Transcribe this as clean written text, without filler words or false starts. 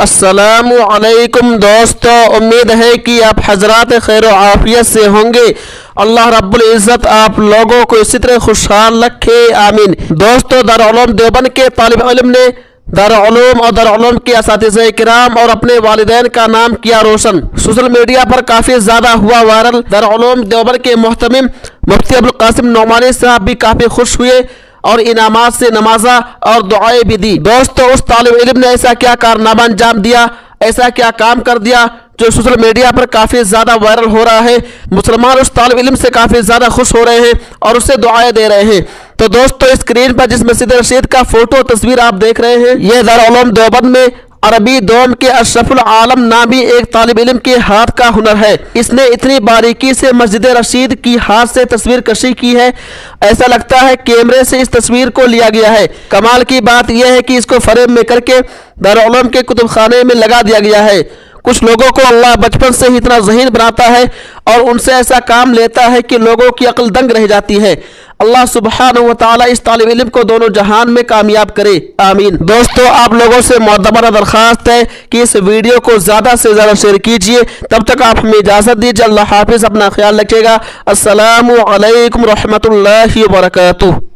السلام علیکم دوستو، امید ہے کہ آپ حضرات خیر و عافیت سے ہوں گے۔ اللہ رب العزت آپ لوگوں کو اسی طرح خوشحال رکھے، آمین۔ دوستو، دارالعلوم دیوبند کے طالب علم نے دارالعلوم اور دارالعلوم کے اساتذہ کرام اور اپنے والدین کا نام کیا روشن۔ سوشل میڈیا پر کافی زیادہ ہوا وائرل۔ دارالعلوم دیوبند کے محتمم مفتی ابوالقاسم نعمانی صاحب بھی کافی خوش ہوئے اور انعامات سے نوازا اور دعائیں بھی دی۔ دوستو، اس طالب علم نے ایسا کیا کارنامہ انجام دیا، ایسا کیا کام کر دیا جو سوشل میڈیا پر کافی زیادہ وائرل ہو رہا ہے۔ مسلمان اس طالب علم سے کافی زیادہ خوش ہو رہے ہیں اور اسے دعائیں دے رہے ہیں۔ تو دوستو، اسکرین پر جس مسجد رشید کا فوٹو تصویر آپ دیکھ رہے ہیں، یہ دارالعلوم دیوبند میں عربی دوم کے اشرف العالم نامی ایک طالب علم کے ہاتھ کا ہنر ہے۔ اس نے اتنی باریکی سے مسجد رشید کی ہاتھ سے تصویر کشی کی ہے، ایسا لگتا ہے کیمرے سے اس تصویر کو لیا گیا ہے۔ کمال کی بات یہ ہے کہ اس کو فریم میں کر کے دارالعلوم کے کتب خانے میں لگا دیا گیا ہے۔ کچھ لوگوں کو اللہ بچپن سے ہی اتنا ذہین بناتا ہے اور ان سے ایسا کام لیتا ہے کہ لوگوں کی عقل دنگ رہ جاتی ہے۔ اللہ سبحانہ و تعالی اس طالب علم کو دونوں جہان میں کامیاب کرے، آمین۔ دوستو، آپ لوگوں سے معتبرہ درخواست ہے کہ اس ویڈیو کو زیادہ سے زیادہ شیئر کیجئے۔ تب تک آپ ہمیں اجازت دیجئے۔ اللہ حافظ، اپنا خیال رکھیے گا۔ السلام علیکم ورحمۃ اللہ وبرکاتہ۔